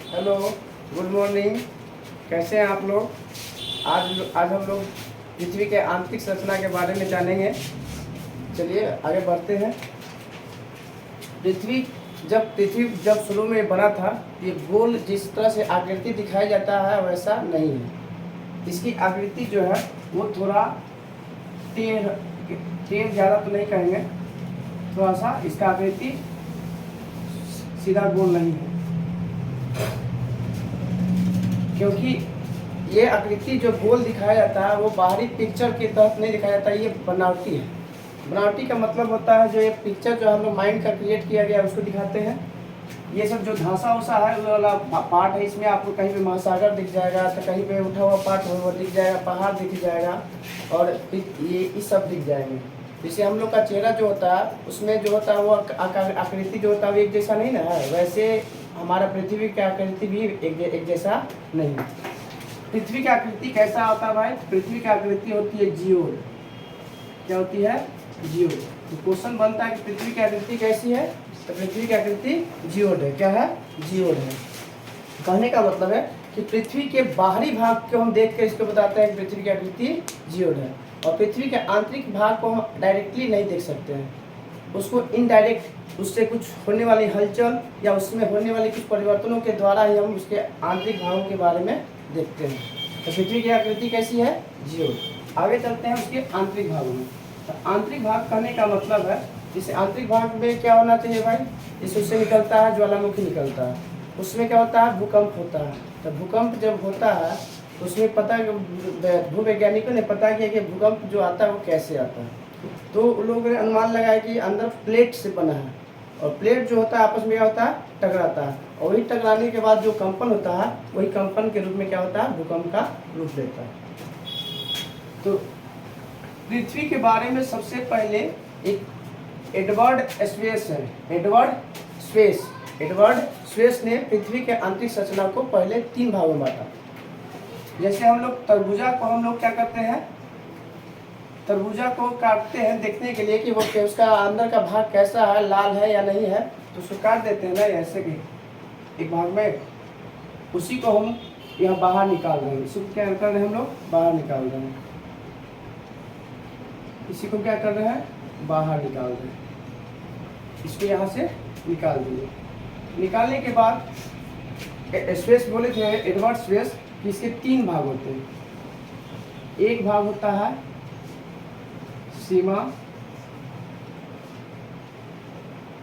Hello, good morning. कैसे हैं आप लोग? आज हम लोग पृथ्वी के आंतरिक संरचना के बारे में जानेंगे। चलिए आगे बढ़ते हैं। पृथ्वी जब शुरू में बना था, ये गोल जिस तरह से आकृति दिखाई जाता है वैसा नहीं है। इसकी आकृति जो है वो थोड़ा टेढ़ टेढ़ ज़्यादा तो नहीं कहेंगे, थोड़ा सा इसका आकृति सीधा गोल नहीं है, क्योंकि ये आकृति जो गोल दिखाया जाता है वो बाहरी पिक्चर के तहत नहीं दिखाया जाता है, ये बनावटी है। बनावटी का मतलब होता है जो ये पिक्चर जो हम लोग माइंड का क्रिएट किया गया उसको दिखाते हैं। ये सब जो धांसा उसा है वो वाला पार्ट है, इसमें आपको कहीं पे महासागर दिख जाएगा, तो कहीं पे उठा हुआ पार्ट वो दिख जाएगा, पहाड़ दिख जाएगा और ये सब दिख जाएंगे। जैसे हम लोग का चेहरा जो होता है उसमें जो होता है वो आकृति जो होता है वो एक जैसा नहीं ना है, वैसे हमारा पृथ्वी की आकृति भी एक जैसा नहीं है। पृथ्वी की आकृति कैसा होता है भाई? पृथ्वी की आकृति होती है जियोड। क्या होती है? जियोड। तो क्वेश्चन बनता है कि पृथ्वी की आकृति कैसी है, तो पृथ्वी की आकृति जियोड है। क्या है? जियोड है। कहने का मतलब है कि पृथ्वी के बाहरी भाग को हम देख कर इसको बताते हैं कि पृथ्वी की आकृति जियोड है, और पृथ्वी के आंतरिक भाग को हम डायरेक्टली नहीं देख सकते हैं, उसको इनडायरेक्ट उससे कुछ होने वाली हलचल या उसमें होने वाले कुछ परिवर्तनों के द्वारा ही हम उसके आंतरिक भागों के बारे में देखते हैं। तो पृथ्वी की आकृति कैसी है? जियोड। आगे चलते हैं उसके आंतरिक भागों में। तो आंतरिक भाग कहने का मतलब है, जैसे आंतरिक भाग में क्या होना चाहिए भाई? जैसे उससे निकलता है ज्वालामुखी निकलता है, उसमें क्या होता है? भूकंप होता है। तो भूकंप जब होता है तो उसमें पता भूवैज्ञानिकों ने पता किया कि भूकंप जो आता है वो कैसे आता है। तो उन लोगों ने अनुमान लगाया कि अंदर प्लेट से बना है, और प्लेट जो होता है आपस में क्या होता है? टकराता है, और वही टकराने के बाद जो कंपन होता है वही कंपन के रूप में क्या होता है? भूकंप का रूप लेता है। तो पृथ्वी के बारे में सबसे पहले एक एडवर्ड स्पेस है। एडवर्ड स्पेस ने पृथ्वी के आंतरिक संरचना को पहले 3 भागों में बांटा। जैसे हम लोग तरबूजा को हम लोग क्या करते हैं? तरबूजा को काटते हैं देखने के लिए कि वो उसका अंदर का भाग कैसा है, लाल है या नहीं है, तो उसको काट देते हैं ना ऐसे कि एक भाग में, उसी को हम यहाँ बाहर निकाल रहे हैं। इसी को क्या कर रहे हैं? हम लोग बाहर निकाल रहे हैं। इसी को क्या कर रहे हैं? बाहर निकाल रहे हैं। इसको यहाँ से निकाल दिए। निकालने के बाद स्पेस बोले थे एडवर्ड स्पेस कि इसके 3 भाग होते हैं। एक भाग होता है सीमा,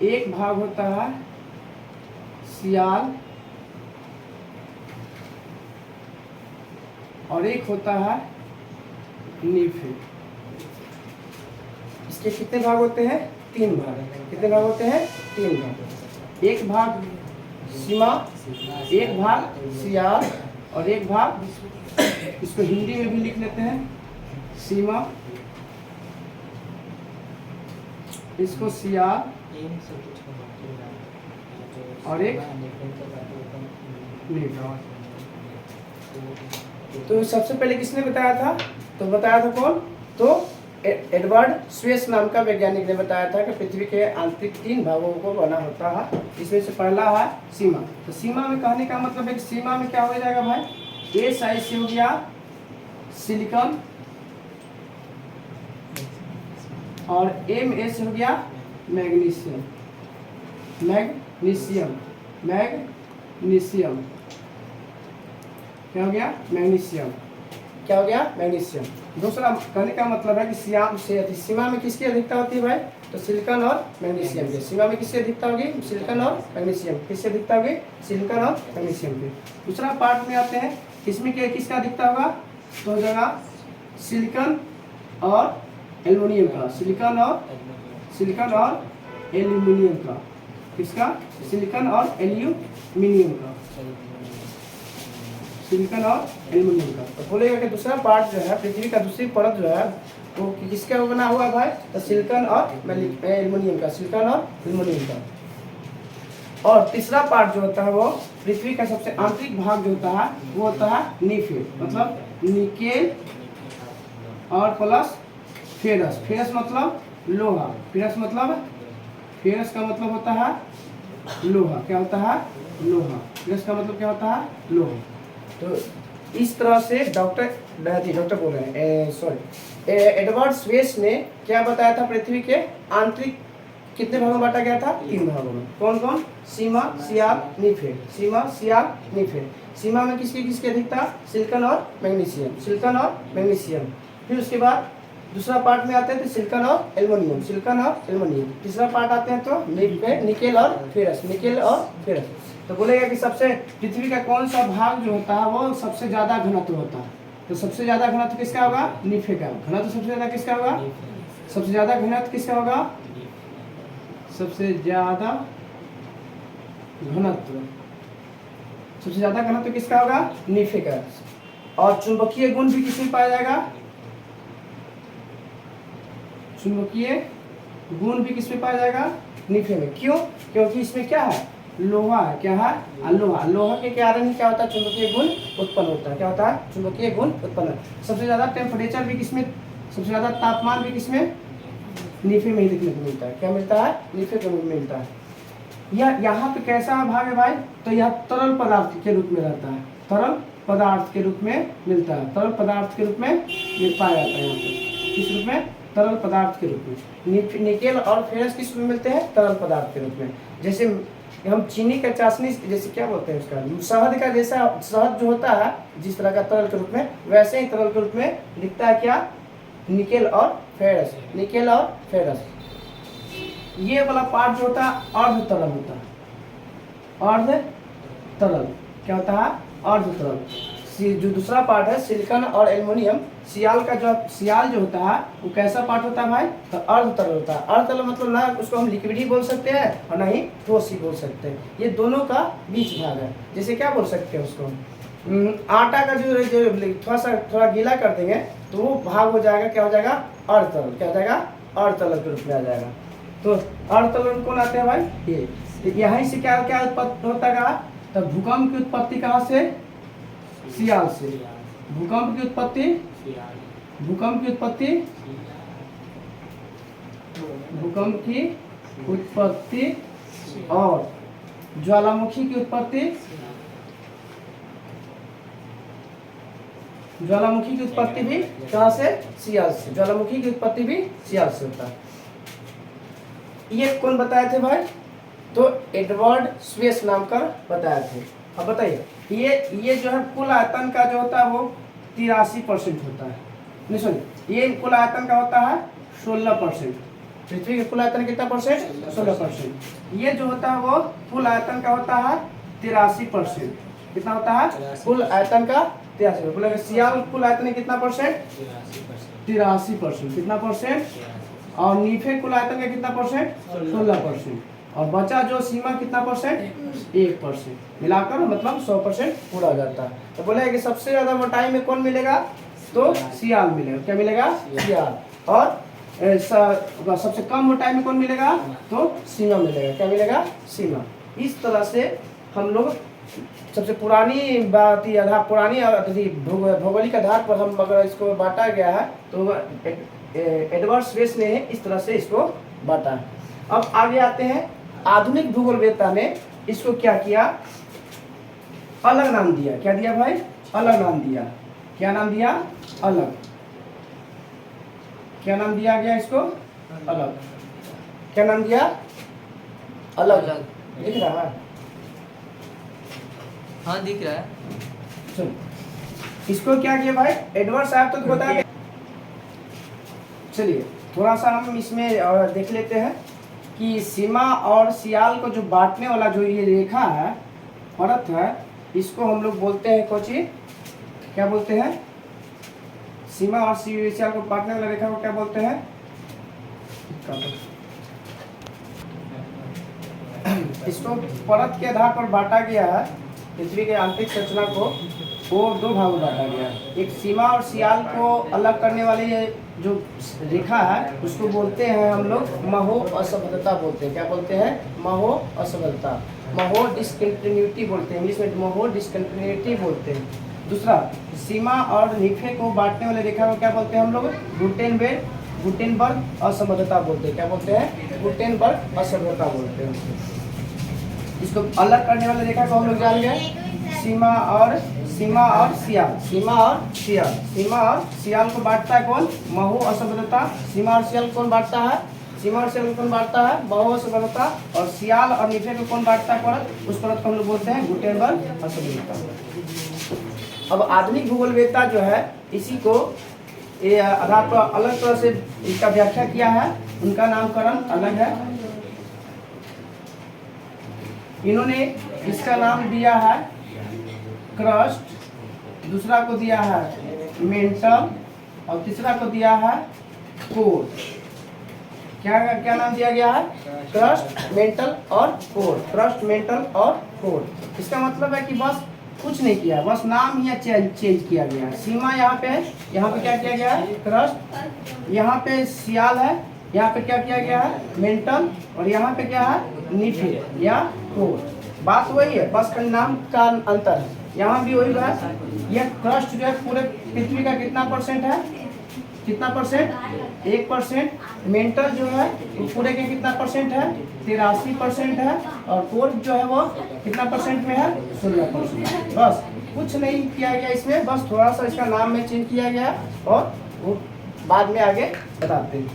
एक भाग होता है सियाल, और एक होता है नीफे। इसके कितने भाग होते हैं? 3 भाग। कितने भाग होते हैं? 3 भाग। एक भाग सीमा, एक भाग सियाल, और एक भाग, इसको हिंदी में भी लिख लेते हैं सीमा, इसको सियाल, और एक नीफा। तो सबसे पहले किसने बताया था? तो बताया था कौन? तो एडवर्ड स्पेस नाम का वैज्ञानिक ने बताया था कि पृथ्वी के आंतरिक 3 भागों को बना होता है। इसमें से पहला है सीमा। तो सीमा में कहने का मतलब है कि सीमा में क्या हो जाएगा भाई? ए साइज से हो गया सिलिकॉन, और एम ए से हो गया मैग्नीशियम। क्या हो गया? मैग्नीशियम। क्या हो गया? मैग्नीशियम। दूसरा कहने का मतलब है कि सीमा में किसकी अधिकता होती है भाई? तो सिलिकॉन और मैग्नीशियम की। सीमा में किसकी अधिकता होगी? सिलिकॉन और मैग्नीशियम। किसकी अधिकता होगी? सिलिकॉन और मैग्नीशियम की। दूसरा पार्ट में आते हैं, इसमें क्या किसका अधिकता होगा? तो हो जाएगा सिलिकॉन और एल्युमिनियम का। सिलिकॉन और एल्युमिनियम का। किसका? सिलिकॉन और एल्युमिनियम का। सिलिकॉन और एल्युमिनियम का। तो बोलेगा कि दूसरा पार्ट जो है, पृथ्वी का दूसरी परत जो है वो किसका बना हुआ भाई? तो सिलिकॉन और एल्युमिनियम का। सिलिकॉन और एल्युमिनियम का। और तीसरा पार्ट जो होता है वो पृथ्वी का सबसे आंतरिक भाग जो होता है वो होता है नीफे, मतलब निकेल और प्लस फेरस। फेरस मतलब लोहा। फेरस का मतलब होता है लोहा। क्या होता है? लोहा। स्वेस का मतलब क्या होता है? लोहा। तो इस तरह से डॉक्टर बोल रहे हैं, सॉरी, एडवर्ड स्वेस ने क्या बताया था? पृथ्वी के आंतरिक कितने भागों में बांटा गया था? 3 भागों में। कौन कौन? सीमा, सियाल, निफेड। सीमा, सियाल, निफेड। सीमा में किसकी किसकी अधिकता? सिलिकॉन और मैग्नीशियम, सिलिकॉन और मैग्नीशियम। फिर उसके बाद दूसरा पार्ट में आते हैं तो सिलिकॉन और एल्युमिनियम, सिलिकॉन और एल्युमिनियम। तीसरा पार्ट आते हैं तो निकेल और फेरस, निकेल और फेरस। तो बोलेगा कि सबसे पृथ्वी का कौन सा भाग जो होता है वो सबसे ज्यादा घनत्व होता है? तो सबसे ज्यादा घनत्व किसका होगा? निफे का। घनत्व सबसे ज्यादा किसका होगा? सबसे ज्यादा घनत्व किसका होगा? सबसे ज्यादा घनत्व, सबसे ज्यादा घनत्व किसका होगा? निफे का। और चुंबकीय गुण भी किसमें पाया जाएगा? चुंबकीय गुण भी किसमें पाया जाएगा? निफे में। क्यों? क्योंकि इसमें क्या है? लोहा है। क्या है? लोहा। लोहा के कारण ही क्या होता है? चुंबकीय गुण उत्पन्न होता है। क्या होता है? चुंबकीय गुण उत्पन्न। सबसे ज्यादा टेम्परेचर भी किसमें, सबसे ज्यादा तापमान भी किसमें? निफे में ही देखने को मिलता है। क्या मिलता है? निफे को मिलता है। यह यहाँ पे कैसा भाग है भाई? तो यह तरल पदार्थ के रूप में रहता है, तरल पदार्थ के रूप में मिलता है, तरल पदार्थ के रूप में ये पाया जाता है यहाँ पे। किस रूप में? तरल पदार्थ के रूप में। निकेल और फेरस किस रूप में मिलते हैं? तरल पदार्थ के रूप में। जैसे हम चीनी का चाशनी, जैसे क्या बोलते हैं उसका, शहद का, जैसा शहद जो होता है जिस तरह का तरल के रूप में, वैसे ही तरल के रूप में दिखता है क्या? निकेल और फेरस, निकेल और फेरस। ये वाला पार्ट जो होता है अर्ध तरल होता है, अर्ध तरल। क्या होता है? अर्ध तरल। जो दूसरा पार्ट है सिलिकॉन और एल्युमिनियम, सियाल जो होता है वो कैसा पार्ट होता है भाई? तो अर्ध तरल होता है। अर्ध तरल मतलब ना उसको हम लिक्विड ही बोल सकते हैं और ना ही ठोस ही बोल सकते हैं। ये दोनों का बीच भाग है। जैसे क्या बोल सकते हैं उसको, आटा का जो थोड़ा गीला कर देंगे तो वो भाग हो जाएगा, क्या हो जाएगा? अर्ध तरल। क्या हो जाएगा? अर्ध तरल के रूप में आ जाएगा। तो अर्ध तरल में कौन आते हैं भाई? ये। यहीं से क्या क्या उत्पत्ति होता है? तो भूकंप की उत्पत्ति कहाँ से? सियाल से। भूकंप की उत्पत्ति, भूकंप की उत्पत्ति, भूकंप की उत्पत्ति और ज्वालामुखी की उत्पत्ति, ज्वालामुखी की उत्पत्ति भी कहाँ से? सियाल से। ज्वालामुखी की उत्पत्ति भी सियाल से होता है। ये कौन बताए थे भाई? तो एडवर्ड स्वेस नाम का बताए थे। अब बताइए, ये जो है कुल आयतन का जो होता है वो 83% होता है। नहीं सुनिए, ये कुल आयतन का होता है 16%। पृथ्वी के कुल आयतन कितना परसेंट? 16%। ये जो होता है वो कुल आयतन का होता है 83%। कितना होता है? कुल आयतन का 83%। बोले सियाल कुल आयतन कितना परसेंट? 83%। कितना परसेंट? और नीफे कुल आयतन का कितना परसेंट? 16%। और बचा जो सीमा कितना परसेंट? 1%। मिलाकर मतलब 100% पूरा हो जाता है। तो बोले कि सबसे ज्यादा मोटाई में कौन मिलेगा? तो सियाल मिलेगा। क्या मिलेगा? सियाल। और सबसे कम मोटाई में कौन मिलेगा? तो सीमा मिलेगा। क्या मिलेगा? सीमा। इस तरह से हम लोग सबसे पुरानी बात, पुरानी भौगोलिक आधार पर हम अगर इसको बांटा गया है तो एडवर्ड स्वेस ने इस तरह से इसको बांटा है। अब आगे आते हैं, आधुनिक भूगोलवेत्ता ने इसको क्या किया? अलग नाम दिया। क्या दिया भाई? अलग नाम दिया। क्या नाम दिया? अलग। क्या नाम दिया गया इसको? अलग। क्या नाम दिया? अलग। दिख रहा है? हाँ दिख रहा है। सुन, इसको क्या किया भाई? एडवर्ड साहब तो बता गए। चलिए थोड़ा सा हम इसमें देख लेते हैं कि सीमा और सियाल को जो बांटने वाला जो ये रेखा है, परत है, इसको हम लोग बोलते हैं कोची, क्या बोलते हैं? सीमा और सियाल को बांटने वाला रेखा को क्या बोलते हैं? इसको परत के आधार पर बांटा गया है। पृथ्वी के आंतरिक संरचना को वो 2 भागों में बांटा गया है। एक सीमा और सियाल को अलग करने वाली ये जो रेखा है उसको बोलते हैं हम लोग महो असफलता बोलते हैं। क्या बोलते हैं? महो असफलता, महो डिसकंटिन्यूटी बोलते हैं। इंग्लिश में महो डिसकंटिन्यूटी बोलते हैं। दूसरा, सीमा और निफे को बांटने वाले रेखा को क्या बोलते हैं हम लोग? गुटेनबर्ग असमर्थता बोलते हैं। क्या बोलते हैं? गुटेनबर्ग असमर्थता बोलते हैं। इसको अलग करने वाले रेखा को हम लोग जान गए, सीमा और सियाल। सीमा और सियाल को बांटता है कौन? महू असंबद्धता। सीमा और सियाल कौन बांटता है? महू असंबद्धता। और सियाल और निफे को कौन बांटता है परत? उस परत को हम लोग बोलते हैं गुटेनबर्ग असंबद्धता। अब आधुनिक भूगोलवेत्ता जो है इसी को ये आधार पर अलग तरह से इसका व्याख्या किया है, उनका नामकरण अलग है। इन्होंने इसका नाम दिया है क्रस्ट, दूसरा को दिया है मेंटल और तीसरा को दिया है कोर। क्या नाम दिया गया है? क्रस्ट, मेंटल और कोर। क्रस्ट, मेंटल और कोर। इसका मतलब है कि बस कुछ नहीं किया, बस नाम ही चेंज किया गया है। सीमा यहाँ पे है, यहाँ पे क्या किया गया है? क्रस्ट। यहाँ पे सियाल है, यहाँ पे क्या किया गया है? मेंटल। और यहाँ पे क्या है? निफे या कोर। बात वही है, बस नाम का अंतर है। यहाँ भी वही है। यह क्रस्ट जो है पूरे पृथ्वी का कितना परसेंट है? 1%। मेंटल जो है वो पूरे के कितना परसेंट है? 83% है। और कोर जो है वो कितना परसेंट में है? 16%। बस कुछ नहीं किया गया इसमें, बस थोड़ा सा इसका नाम में चेंज किया गया और वो बाद में आगे बताते हैं।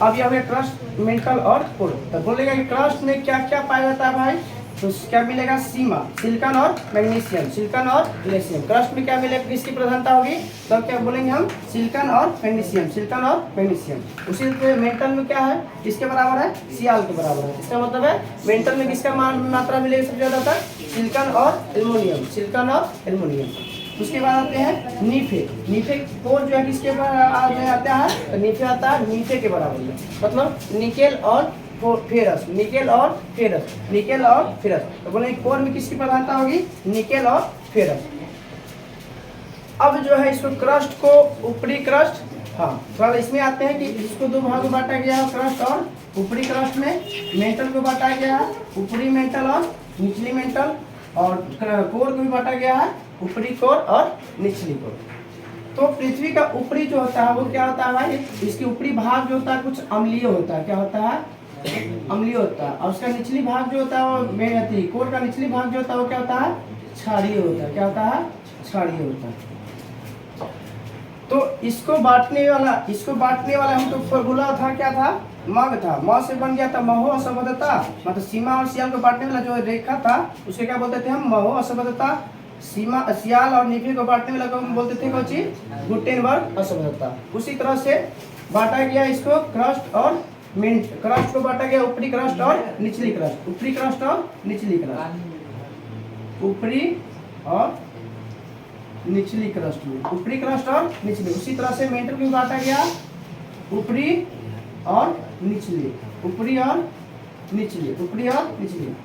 अब यह हुए क्रस्ट, मेंटल और कोर। तो बोलेगा कि क्रस्ट में क्या क्या पाया जाता है भाई? तो क्या मिलेगा? सीमा, सिलिकॉन और मैग्नीशियम, सिलिकॉन और ग्लेशियम। क्रस्ट में क्या मिलेगा? किसकी प्रधानता होगी? तो क्या बोलेंगे हम? सिलिकॉन और मैग्नीशियम। उसी तरह मेंटल में क्या है? किसके बराबर है? सियाल के बराबर है। इसका मतलब है मेंटल में किसका मात्रा मिलेगी सबसे ज्यादा तक? सिलिकॉन और एल्युमिनियम। उसके बाद आते हैं नीफे। कोर जो है किसके बराबर आता है? तो नीफे आता है नीफे के बराबर में, मतलब निकेल और फेरस। तो बोले कोर में किसकी प्रधानता होगी? निकेल और फेरस। अब जो है इसको क्रस्ट को ऊपरी क्रस्ट, हाँ थोड़ा इसमें आते हैं कि इसको दो भागों में बांटा गया है, क्रस्ट और ऊपरी क्रस्ट में। मेंटल को बांटा गया है ऊपरी मेंटल और निचली मेंटल। और कोर को भी बांटा गया है ऊपरी कोर और निचली कोर। तो पृथ्वी का ऊपरी जो होता है वो क्या होता है भाई? इसके ऊपरी भाग जो होता है कुछ अम्लीय होता है। क्या होता है? अम्लीय होता है। और उसका निचली भाग जो होता है वो कोर का निचली भाग जो होता है वो क्या होता है? क्षारीय होता है। क्या होता है? क्षारीय होता है। तो इसको बांटने वाला हम तो फॉर्मूला था, क्या था? मग था। म से बन गया था महू असंबद्धता, मतलब सीमा और सियाल को बांटने वाला जो रेखा था उसके क्या बोलते थे हम? महू असंबद्धता। सियाल और निफे को बांटने वाला को हम बोलते थे कौन चीज? गुटेनबर्ग असंबद्धता। उसी तरह से बांटा गया इसको क्रस्ट और क्रस्ट को बांटा गया ऊपरी क्रस्ट और निचली क्रस्ट। ऊपरी और निचली क्रस्ट में, ऊपरी क्रस्ट और निचली। उसी तरह से मेंटल को बांटा गया ऊपरी और निचली।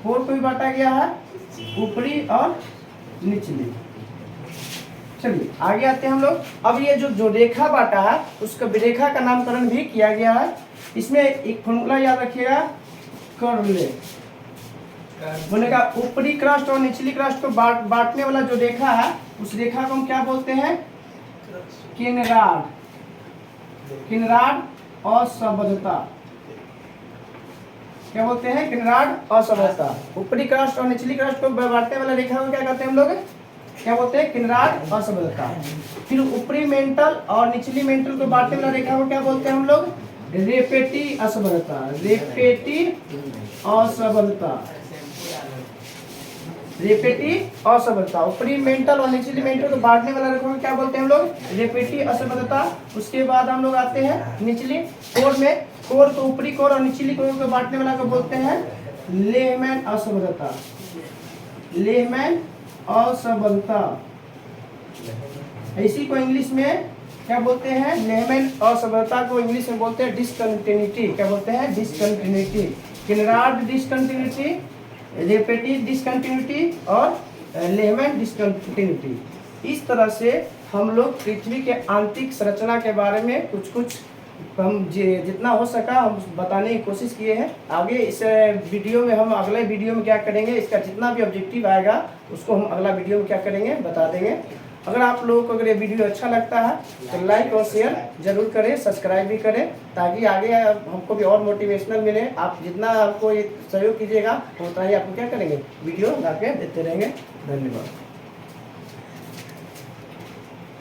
कोर को भी बांटा गया है ऊपरी और निचली। चलिए आगे आते हैं हम लोग। अब ये जो रेखा बांटा है उसका रेखा का नामकरण भी किया गया है। इसमें एक फॉर्मूला याद रखिएगा, कर्ले बोलेगा ऊपरी क्रस्ट और निचली क्रस्ट को बांटने वाला जो रेखा है उस रेखा को हम क्या बोलते हैं? किनराड असंबद्धता। क्या बोलते हैं? किनराड असंबद्धता। ऊपरी क्रस्ट और निचली क्रस्ट को बांटने वाला रेखा को क्या कहते हैं हम लोग? क्या बोलते हैं? किनराड असंबद्धता। फिर ऊपरी मेंटल और निचली मेंटल को बांटने वाला रेखा को क्या बोलते हैं हम लोग? रेपेटी असंबद्धता। ऊपरी मेंटल और निचली मेंटल को बांटने वाला रेखा को क्या बोलते हैं हम लोग? रेपेटी असंबद्धता। उसके बाद हम लोग आते हैं निचली कोर में। कोर को ऊपरी कोर और निचली कोर को बांटने वाला को बोलते हैं लेहमैन असंबद्धता। इसी को इंग्लिश में क्या बोलते हैं? लेहमैन असंबद्धता को इंग्लिश में बोलते हैं डिसकंटिन्यूटी। क्या बोलते हैं? डिसकंटिन्यूटी। किनराड डिसकंटिन्यूटी, रेपेटी डिसकंटिन्यूटी और लेहमैन डिसकंटिन्यूटी। इस तरह से हम लोग पृथ्वी के आंतरिक संरचना के बारे में कुछ हम जितना हो सका हम बताने की कोशिश किए हैं। आगे इस वीडियो में हम अगले वीडियो में क्या करेंगे, इसका जितना भी ऑब्जेक्टिव आएगा उसको हम अगला वीडियो में क्या करेंगे? बता देंगे। अगर आप लोगों को अगर ये वीडियो अच्छा लगता है तो लाइक और शेयर जरूर करें, सब्सक्राइब भी करें, ताकि आगे हमको भी और मोटिवेशनल मिले। आप जितना आपको ये सहयोग कीजिएगा उतना ही आपको क्या करेंगे, वीडियो ला के देते रहेंगे। धन्यवाद।